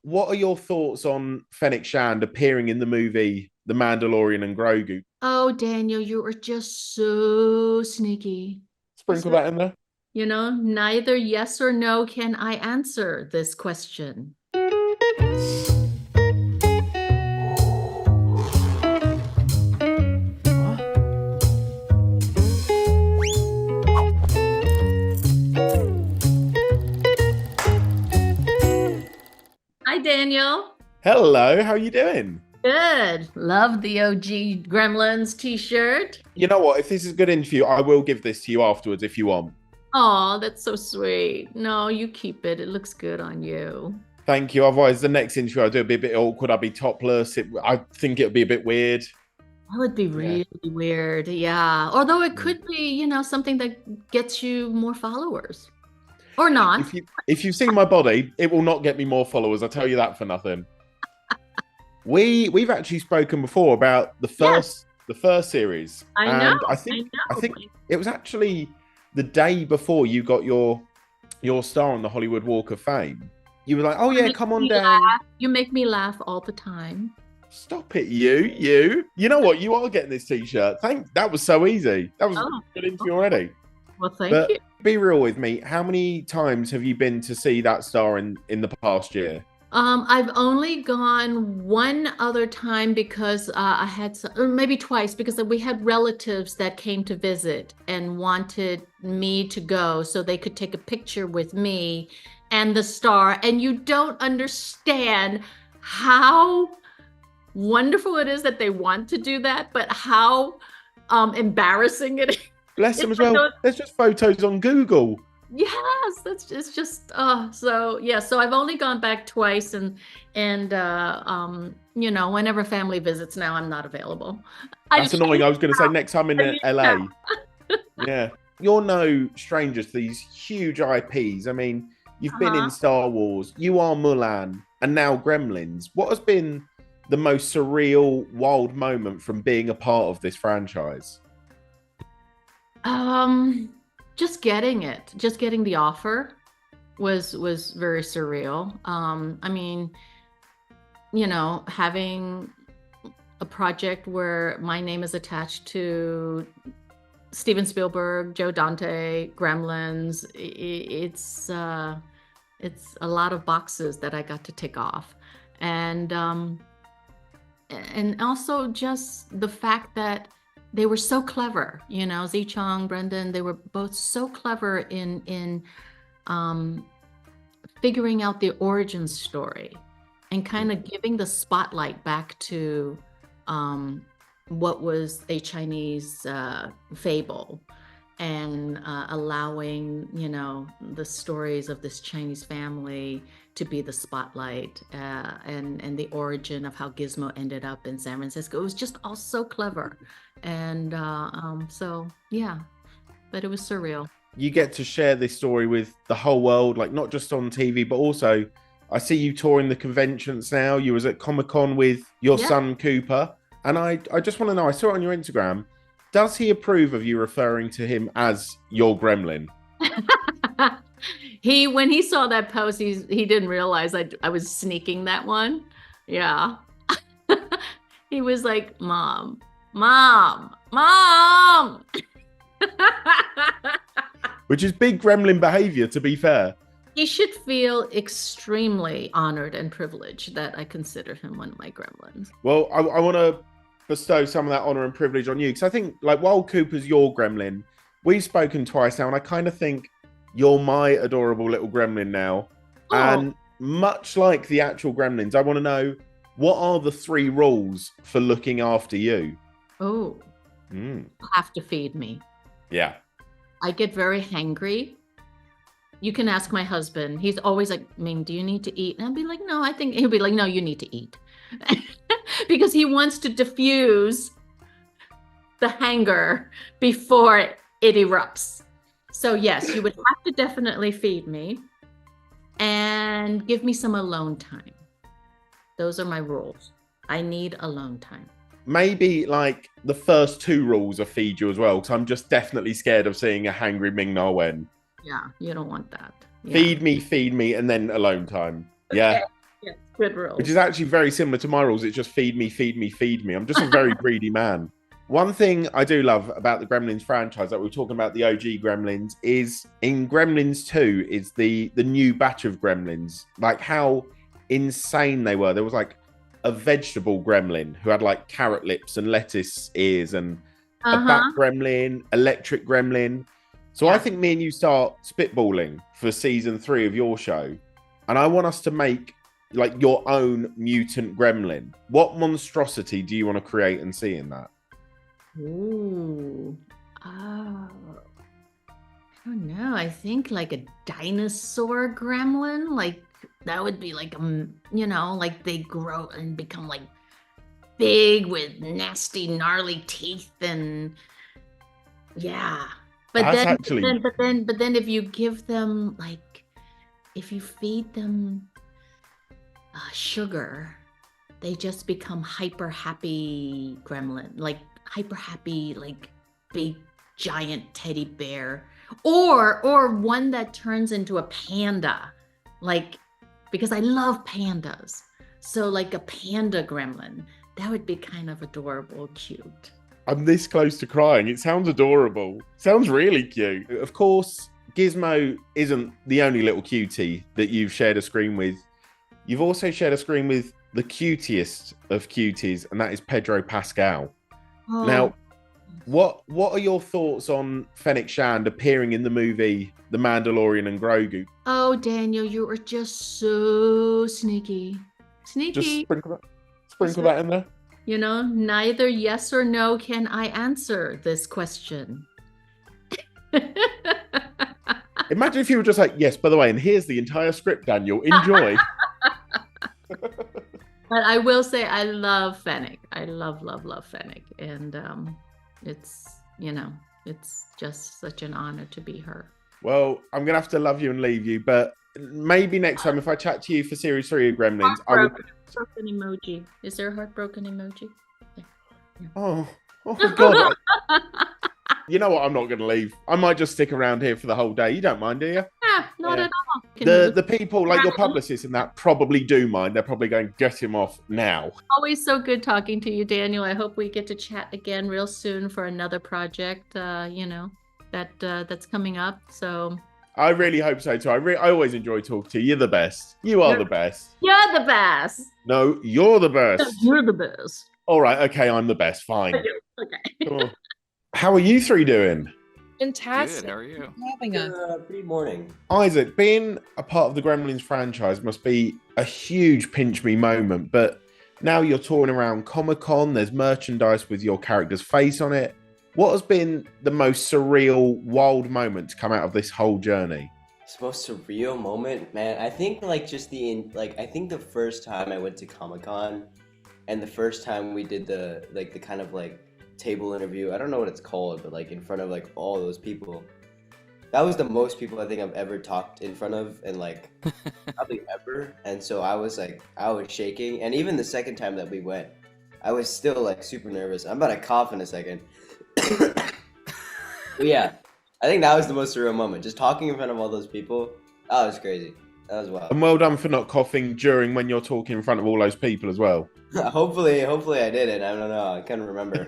what are your thoughts on Fennec Shand appearing in the movie The Mandalorian and Grogu? Oh, Daniel, you are just so sneaky. Sprinkle So, that in there. neither yes or no can I answer this question. What? Hi, Daniel. Hello, how are you doing? Good. Love the OG Gremlins t-shirt. You know what? If this is a good interview, I will give this to you afterwards if you want. Oh, that's so sweet. No, you keep it. It looks good on you. Thank you. Otherwise, the next interview I'll do it'll be a bit awkward. I'll be topless. I think it'll be a bit weird. That would be Yeah. really weird. Yeah. Although it Mm. could be, something that gets you more followers or not. If you've seen my body, it will not get me more followers. I tell you that for nothing. We've actually spoken before about the Yes, first series, I know. and I I think I know. think it was actually the day before you got your star on the Hollywood Walk of Fame. You were like, "Oh You yeah, make come on me down." laugh. You make me laugh all the time. Stop it, you. You know what? You are getting this T-shirt. That was so easy. That was a Oh, good interview okay. already. Well, thank But you. be real with me. How many times have you been to see that star in the past year? I've only gone one other time because I had some, or maybe twice because we had relatives that came to visit and wanted me to go so they could take a picture with me and the star. And you don't understand how wonderful it is that they want to do that, but how embarrassing it is. Bless them It's as like well. those, There's just photos on Google. yes, it's just so yeah, so I've only gone back twice and whenever family visits now I'm not available. I That's leave annoying. I was going to say next time in I leave town. LA. Yeah. You're no stranger to these huge IPs. I mean, you've been in Uh-huh. Star Wars, you are Mulan, and now Gremlins. What has been the most surreal, wild moment from being a part of this franchise? Um, just getting the offer was very surreal. I mean, having a project where my name is attached to Steven Spielberg, Joe Dante, Gremlins. It's a lot of boxes that I got to tick off, and also just the fact that they were so clever. Zichong, Brendan, they were both so clever in um, figuring out the origin story and kind of giving the spotlight back to um, what was a Chinese fable and allowing, the stories of this Chinese family to be the spotlight and the origin of how Gizmo ended up in San Francisco. It was just all so clever. And so, yeah, but it was surreal. You get to share this story with the whole world, like not just on TV, but also I see you touring the conventions now. You was at Comic Con with your Yeah. son Cooper, and I just want to know. I saw it on your Instagram. Does he approve of you referring to him as your Gremlin? When he saw that post, he didn't realize I was sneaking that one. Yeah. He was like, "Mom, mom, mom." Which is big Gremlin behavior, to be fair. He should feel extremely honored and privileged that I consider him one of my gremlins. Well, I want to bestow some of that honor and privilege on you because I think, like, while Cooper's your Gremlin, we've spoken twice now, and I kind of think you're my adorable little Gremlin now. Oh, And much like the actual Gremlins, I want to know what are the three rules for looking after you? oh, Mm, you have to feed me. yeah. I get very hangry. You can ask my husband. He's always like, "Ming, do you need to eat?" And I'll be like, "No, I think," he'll be like, "No, you need to eat." Because he wants to diffuse the hanger before it erupts. So yes, you would have to definitely feed me and give me some alone time. Those are my rules. I need alone time. Maybe like the first two rules are feed you as well, because I'm just definitely scared of seeing a hangry Ming-Na Wen. Yeah, you don't want that. Yeah. Feed me, and then alone time. Okay. Yeah. Yeah, good which is rules. actually very similar to my rules. It's just feed me, feed me, feed me. I'm just a very greedy man. One thing I do love about the Gremlins franchise that we're talking about, the OG Gremlins, is in Gremlins 2 is the new batch of Gremlins. Like how insane they were. There was like a vegetable gremlin who had like carrot lips and lettuce ears, and a bat Uh-huh. gremlin, electric gremlin. So I Yeah. think me and you start spitballing for season 3 of your show, and I want us to make like your own mutant gremlin. What monstrosity do you want to create and see in that? Ooh. Oh. I don't know. I think like a dinosaur gremlin, like that would be like like they grow and become like big with nasty, gnarly teeth and yeah. But That's then, actually if you give them like, if you feed them sugar, they just become hyper happy gremlin, like hyper happy, like big giant teddy bear, or one that turns into a panda, like because I love pandas. So like a panda gremlin, that would be kind of adorable, cute. I'm this close to crying. It sounds adorable. Sounds really cute. Of course, Gizmo isn't the only little cutie that you've shared a screen with. You've also shared a screen with the cutest of cuties, and that is Pedro Pascal. Oh, Now, what are your thoughts on Fennec Shand appearing in the movie The Mandalorian and Grogu? oh, Daniel, you are just so sneaky, Just sneaky. sprinkle that in there. Neither yes or no can I answer this question. Imagine if you were just like, yes, by the way, and here's the entire script, Daniel. Enjoy. But I will say I love Fennec. I love, love, love Fennec. And it's, it's just such an honor to be her. Well, I'm going to have to love you and leave you, but maybe next time if I chat to you for series 3 of Gremlins, I will. Heartbroken emoji. Is there a heartbroken emoji? Yeah. Oh God. You know what? I'm not going to leave. I might just stick around here for the whole day. You don't mind, do you? Yeah, not at all. The people, like your publicists and that, probably do mind. They're probably going, get him off now. Always so good talking to you, Daniel. I hope we get to chat again real soon for another project, that's coming up. So I really hope so too. I always enjoy talking to you. You're the best. You are the best. You're the best. No, you're the best. You're the best. All right. Okay, I'm the best. Fine. Okay. Cool. How are you three doing? Fantastic. Good, how are you? Having us. Good morning. Isaac, being a part of the Gremlins franchise must be a huge pinch me moment, but now you're touring around Comic-Con, there's merchandise with your character's face on it. What has been the most surreal, wild moment to come out of this whole journey? It's the most surreal moment, man. I think I think the first time I went to Comic-Con and the first time we did the kind of table interview, I don't know what it's called, but in front of all those people. That was the most people I think I've ever talked in front of, and probably ever. And so I was shaking, and even the second time that we went, I was still super nervous. I'm about to cough in a second. But yeah, I think that was the most surreal moment. Just talking in front of all those people, that was crazy. That was wild. And well done for not coughing during when you're talking in front of all those people as well. hopefully I didn't. I don't know. I can't remember.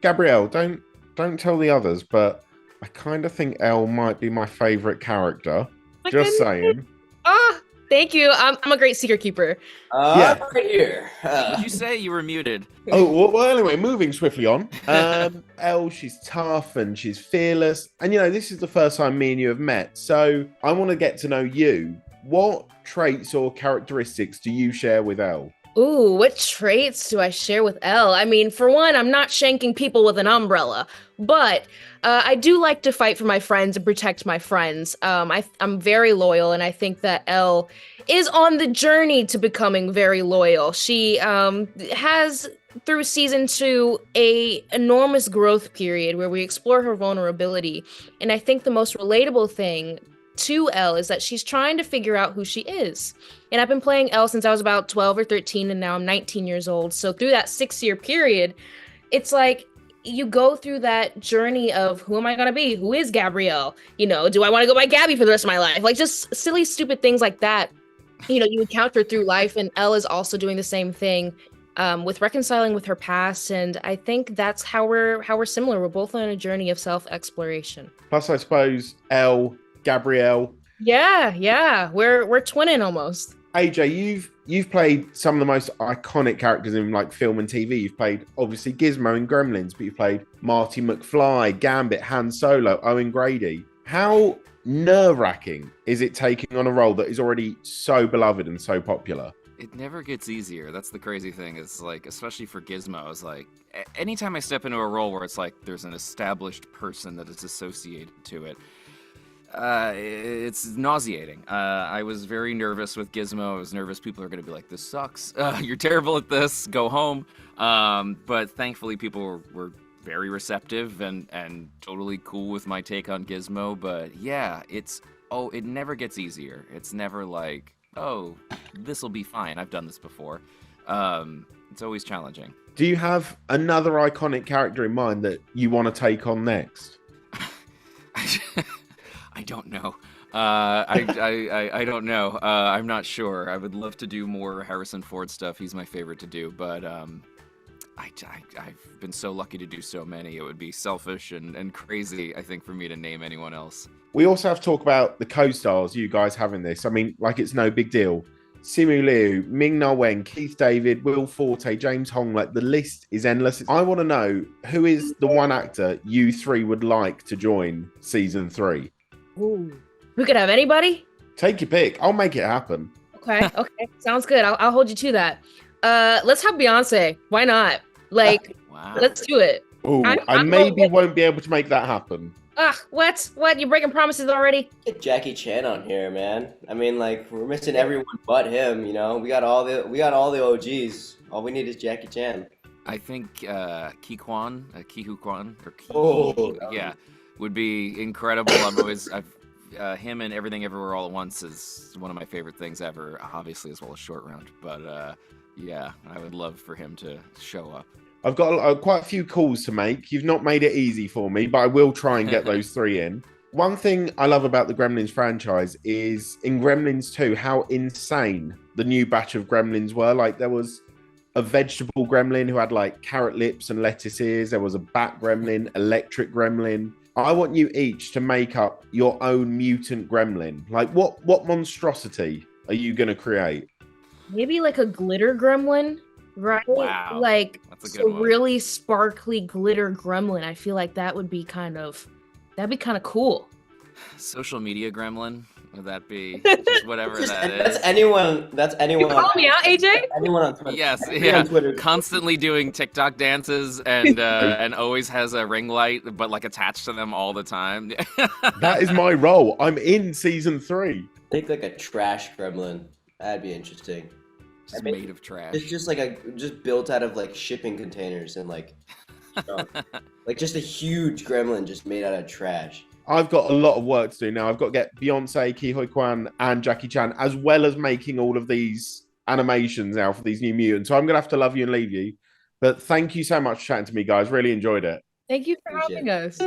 Gabrielle, don't tell the others, but I kind of think Elle might be my favorite character. Just saying. Ah, thank you. I'm a great secret keeper. Yeah. Right here. Did you say you were muted? Oh, well, anyway, moving swiftly on. Elle, she's tough and she's fearless. And, this is the first time me and you have met. So I want to get to know you. What traits or characteristics do you share with Elle? Ooh, what traits do I share with Elle? I mean, for one, I'm not shanking people with an umbrella, but I do like to fight for my friends and protect my friends. I'm very loyal, and I think that Elle is on the journey to becoming very loyal. She has, through season 2, a enormous growth period where we explore her vulnerability, and I think the most relatable thing to Elle is that she's trying to figure out who she is. And I've been playing Elle since I was about 12 or 13, and now I'm 19 years old. So through that 6-year period, it's like you go through that journey of who am I going to be? Who is Gabrielle? Do I want to go by Gabby for the rest of my life? Just silly, stupid things like that. you encounter through life, and Elle is also doing the same thing with reconciling with her past, and I think that's how we're similar. We're both on a journey of self-exploration. Plus, I suppose Elle, Gabrielle. Yeah, we're twinning almost. AJ, you've played some of the most iconic characters in like film and TV. You've played obviously Gizmo in Gremlins, but you've played Marty McFly, Gambit, Han Solo, Owen Grady. How nerve-wracking is it taking on a role that is already so beloved and so popular? It never gets easier. That's the crazy thing, is like, especially for Gizmo, is like anytime I step into a role where it's like there's an established person that is associated to it, it's nauseating. I was very nervous with Gizmo. I was nervous people are going to be like, this sucks. You're terrible at this. Go home. But thankfully people were very receptive and totally cool with my take on Gizmo. But yeah, it never gets easier. It's never like, oh, this will be fine. I've done this before. It's always challenging. Do you have another iconic character in mind that you want to take on next? I don't know. I don't know. I'm not sure. I would love to do more Harrison Ford stuff. He's my favorite to do, but I've been so lucky to do so many. It would be selfish and crazy, I think, for me to name anyone else. We also have to talk about the co-stars you guys have in this. I mean, like, it's no big deal. Simu Liu, Ming-Na Wen, Keith David, Will Forte, James Hong, like the list is endless. I want to know, who is the one actor you three would like to join season 3? Ooh. We could have anybody? Take your pick. I'll make it happen. Okay. Sounds good. I'll hold you to that. Let's have Beyonce. Why not? Like, Wow. let's do it. Oh, I maybe won't be able to make that happen. What? You're breaking promises already? Get Jackie Chan on here, man. I mean, like, we're missing everyone but him. You know, we got all the OGs. All we need is Jackie Chan. I think Ki Kwan, Ki-Hu Kwan, or Ki, Oh, yeah, would be incredible. Him and Everything Everywhere All at Once is one of my favorite things ever, obviously, as well as Short Round. But yeah, I would love for him to show up. I've got quite a few calls to make. You've not made it easy for me, but I will try and get those 3 in. One thing I love about the Gremlins franchise is in Gremlins 2, how insane the new batch of Gremlins were. Like, there was a vegetable gremlin who had like carrot lips and lettuce ears. There was a bat gremlin, electric gremlin. I want you each to make up your own mutant gremlin. Like, what monstrosity are you going to create? Maybe like a glitter gremlin, right? Wow. Like, That's a good one. really sparkly glitter gremlin. I feel like that'd be kind of cool. Social media gremlin, would that be just whatever that is? That's anyone. You call me out, AJ? Anyone on Twitter. Yes, Anyone yeah. on Twitter. Constantly doing TikTok dances and always has a ring light, but like attached to them all the time. That is my role. I'm in season 3. Think like a trash gremlin. That'd be interesting. Just made of trash. It's just built out of like shipping containers and like just a huge gremlin just made out of trash. I've got a lot of work to do now. I've got to get Beyonce, Ki Hui Kwan, and Jackie Chan, as well as making all of these animations now for these new mutants. So I'm going to have to love you and leave you. But thank you so much for chatting to me, guys. Really enjoyed it. Thank you for Appreciate having us.